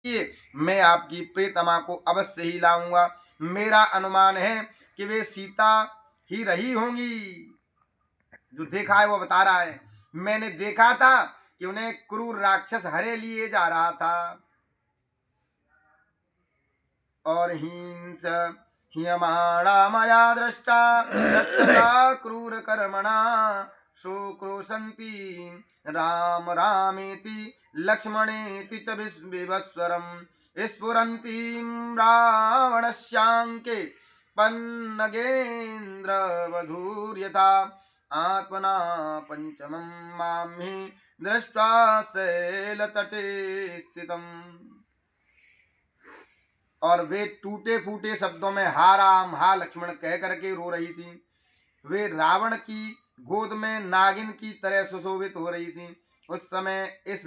ये मैं आपकी प्रियतमा को अवश्य ही लाऊंगा। मेरा अनुमान है कि वे सीता ही रही होंगी। जो देखा है वो बता रहा है। मैंने देखा था कि उन्हें क्रूर राक्षस हरे लिए जा रहा था। और हिंस हियमाणा मया दृष्टा रक्षता क्रूर कर्मणा सुक्रोशन्ति राम रामेति लक्ष्मणेति च विवस्वरम् स्फुरन्तीं रावणस्यांके पन्नगेन्द्रवधूर्यथा आत्मना पंचमं मां दृष्ट्वा शैलतटे स्थितम्। और वे टूटे फूटे शब्दों में हा राम हा लक्ष्मण कह करके रो रही थी। वे रावण की गोद में नागिन की तरह सुशोभित हो रही थी। उस समय इस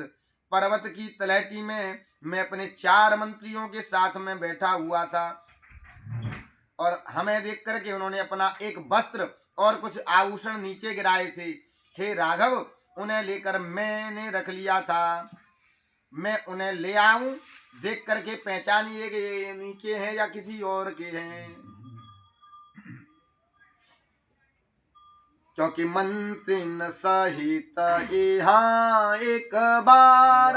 पर्वत की तलहटी में मैं अपने 4 मंत्रियों के साथ में बैठा हुआ था और हमें देख करके उन्होंने अपना एक वस्त्र और कुछ आभूषण नीचे गिराए थे। हे राघव, उन्हें लेकर मैंने रख लिया था। मैं उन्हें ले आऊं, देख करके पहचानिए कि ये नीचे हैं या किसी और के हैं। क्योंकि मंत्री न सहित यहाँ एक बार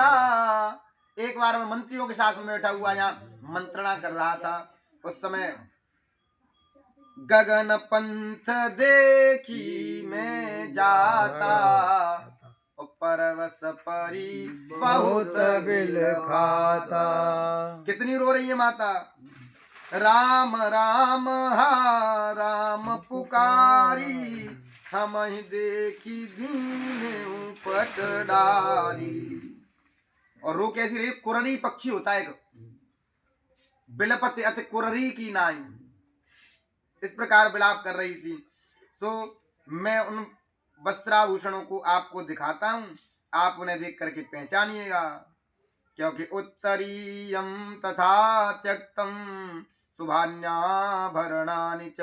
मैं मंत्रियों के साथ में बैठा हुआ यहाँ मंत्रणा कर रहा था। उस समय गगन पंथ देखी मैं जाता, परवश परी बहुत बिल खाता। कितनी रो रही है माता। राम राम हा राम पुकारी, हम ही देखी दीन पट डारी। और रो कैसी रही। कुररी पक्षी होता है, बिलपति अति कुररी की नाई, इस प्रकार विलाप कर रही थी। सो मैं उन वस्त्राभूषणों को आपको दिखाता हूं, आप उन्हें देख करके पहचानिएगा। क्योंकि उत्तरीयं तथा त्यक्तं शुभान्याभरणानि च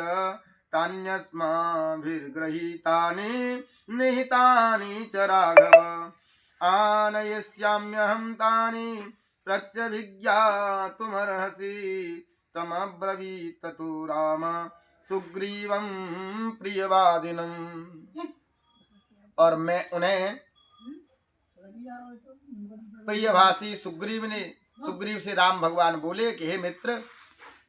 तान्यस्माभिर्गृहीतानि निहितानि च राघव आनयस्याम्यहं तानि प्रत्यभिज्ञातुमर्हसि तमब्रवीत् ततो राम सुग्रीवं प्रियवादिनम्। और मैं उन्हें प्रियभाषी सुग्रीव से राम भगवान बोले कि हे मित्र,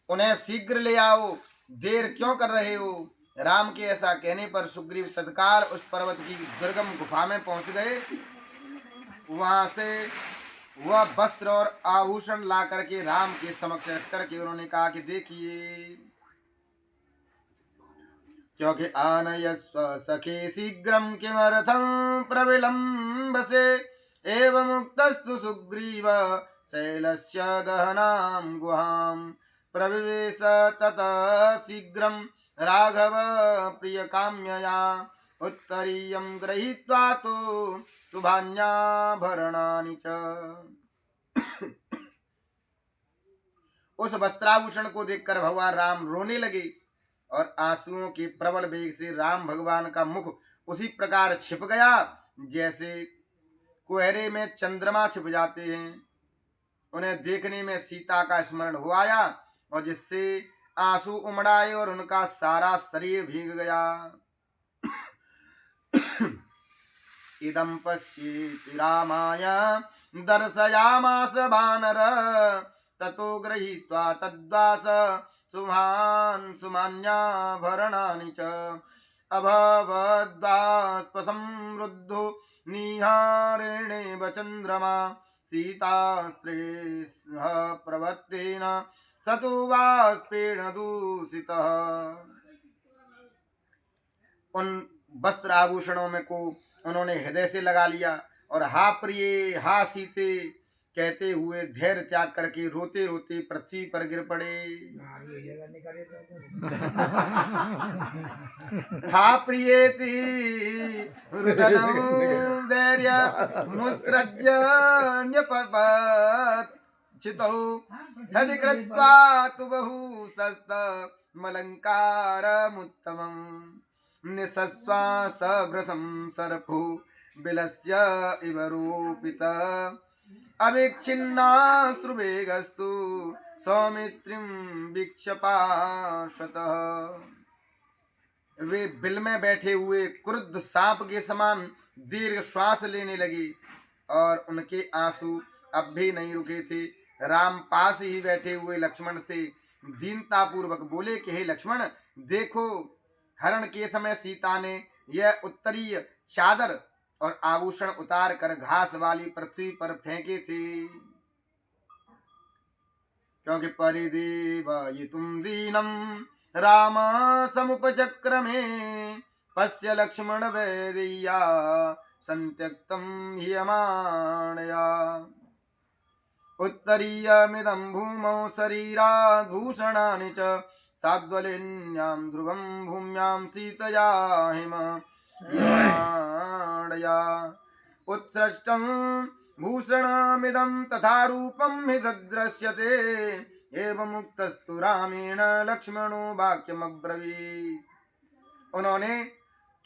उन्हें शीघ्र ले आओ, देर क्यों कर रहे हो। राम के ऐसा कहने पर सुग्रीव तत्काल उस पर्वत की दुर्गम गुफा में पहुंच गए। वहां से वह वस्त्र और आभूषण ला करके राम के समक्ष रख करके उन्होंने कहा कि देखिए, क्योंकि आनयस्व सखे शीघ्रं किमर्थं प्रविलम्बसे एवमुक्तस्तु सुग्रीव शैलस्य गहनां गुहां प्रविवेश ततः शीघ्रं राघव प्रियकाम्यया उत्तरीयं गृहीत्वा तो शुभान्याभरणानि च। उस वस्त्राभूषण को देखकर भगवान राम रोने लगे और आंसुओं के प्रबल वेग से राम भगवान का मुख उसी प्रकार छिप गया जैसे कोहरे में चंद्रमा छिप जाते हैं। उन्हें देखने में सीता का स्मरण हो आया और जिससे आंसू उमड़ाए और उनका सारा शरीर भीग गया। इदं पश्येति रामाय दर्शयामास वानर ततो गृहीत्वा तद्वास शुभान् सुमान्याभरणानि च अभवद्बाष्पसंरुद्धो निहारेणेव चन्द्रमा सीतास्त्रेह प्रवत्तेन सतो बाष्पेण दूषितः। उन वस्त्र आभूषणों में को उन्होंने हृदय से लगा लिया और हा प्रिय हा सीते कहते हुए धैर्य त्याग करके रोते रोते पृथ्वी पर गिर पड़े। हा प्रियेति रुदनं धैर्य मुत्सृज्य न्यपपच्छितौ यदि कृत्वा तु बहु सस्तमलङ्कारमुत्तमम् निःश्वास भृशं सर्पो बिलस्य इव रूपित अविच्छिन्नाश्रुवेगस्तु सौमित्रिं वीक्षपाशतः। वे बिल में बैठे हुए क्रुद्ध सांप के समान दीर्घ श्वास लेने लगे और उनके आंसू अब भी नहीं रुके थे। राम पास ही बैठे हुए लक्ष्मण से दीनता पूर्वक बोले कि हे लक्ष्मण, देखो, हरण के समय सीता ने यह उत्तरीय चादर और आभूषण उतार कर घास वाली पृथ्वी पर फेंके थे, क्योंकि परिदेवयितुं दीनम राम समुपचक्रमे पश्य लक्ष्मण वैदेय्या संत्यक्तं ह्यमाणया। उत्तरीयमिदं भूमौ शरीराभूषणानि च साद्वलिन्यां ध्रुवं भूम्यां सीतया हिमयाणया। उत्सृष्टं भूषणमिदं तथा रूपं हि तद्दृश्यते एवमुक्तस्तु रामेण लक्ष्मणो वाक्यमब्रवीत्। उन्होंने,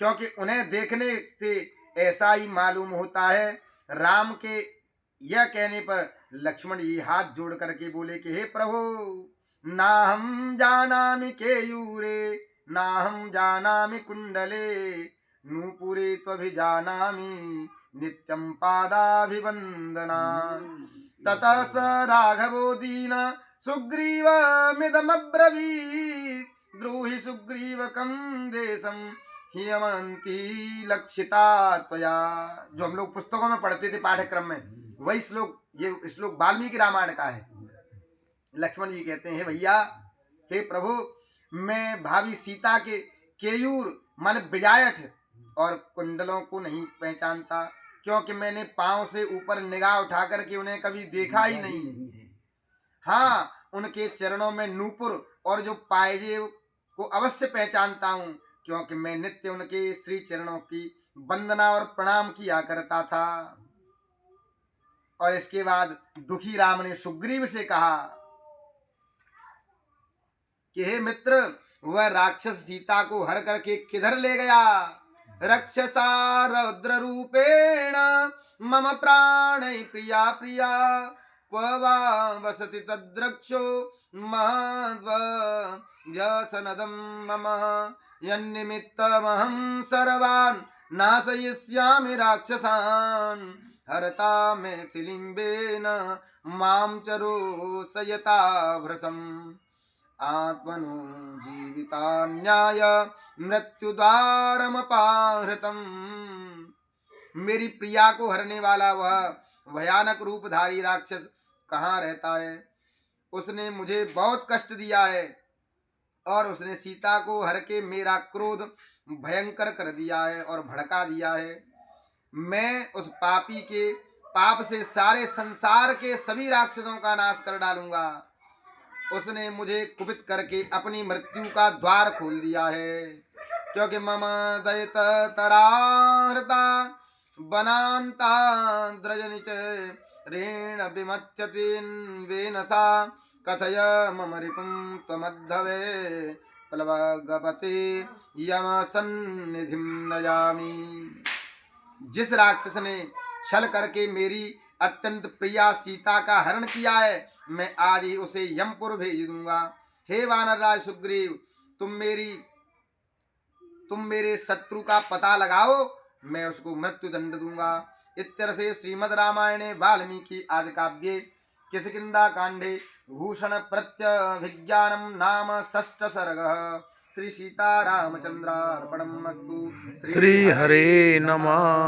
क्योंकि उन्हें देखने से ऐसा ही मालूम होता है, राम के यह कहने पर लक्ष्मण जी हाथ जोड़ करके बोले कि हे प्रभु, नाहं जानामि केयूरे नाहं जानामि कुंडले नूपुरे त्वभिजानामि नित्यं पादाभिवन्दना। ततः स राघवो दीन सुग्रीवमिदमब्रवीत् ब्रूहि सुग्रीवकं देशं ह्यमन्ति लक्षिता त्वया। जो हम लोग पुस्तकों में पढ़ते थे पाठ्यक्रम में, वही श्लोक, ये श्लोक वाल्मीकि रामायण का है। लक्ष्मण जी कहते हैं, हे भैया, हे प्रभु, मैं भाभी सीता के केयूर मन बिजायठ और कुंडलों को नहीं पहचानता, क्योंकि मैंने पांव से ऊपर निगाह उठा करके उन्हें कभी देखा ही नहीं। हाँ, उनके चरणों में नूपुर और जो पायजेब को अवश्य पहचानता हूँ, क्योंकि मैं नित्य उनके श्री चरणों की वंदना और प्रणाम किया करता था। और इसके बाद दुखी राम ने सुग्रीव से कहा कि हे मित्र, वह राक्षस सीता को हर करके किधर ले गया? रक्षसा रौद्र रूपेण मम प्राण प्रिया प्रिया क्व वा वसति तद्रक्षो महद्वसनदं मम यन्निमित्तमहं सर्वान् नाशयिष्यामि राक्षसान् हरता मैथिलीम्बेन मां चरोसयता भृशम् आत्मनो जीवितान्याय मृत्युद्वारमपाहृतम्। मेरी प्रिया को हरने वाला वह भयानक रूपधारी राक्षस कहाँ रहता है? उसने मुझे बहुत कष्ट दिया है और उसने सीता को हर के मेरा क्रोध भयंकर कर दिया है और भड़का दिया है। मैं उस पापी के पाप से सारे संसार के सभी राक्षसों का नाश कर डालूंगा। उसने मुझे कुपित करके अपनी मृत्यु का द्वार खोल दिया है, क्योंकि मम दयित तराहृता बनान्ता द्रजनिच ऋण विमत्यत्वेन सा कथय मम रिपुं त्वमद्धवे प्लवगपते यम सन्निधिं नयामि। जिस राक्षस ने छल करके मेरी अत्यंत प्रिया सीता का हरण किया है, मैं आज ही उसे यमपुर भेज दूंगा। हे वानरराज सुग्रीव, तुम मेरे शत्रु का पता लगाओ, मैं उसको मृत्यु दंड दूंगा। इत्यर्थ से श्रीमद् रामायणे वाल्मीकि आदि काव्ये किष्किंधा कांडे भूषण प्रत्यभिज्ञानम नाम षष्ठ सर्गः। श्री सीता रामचंद्रार्पणमस्तु। श्री हरे नमः।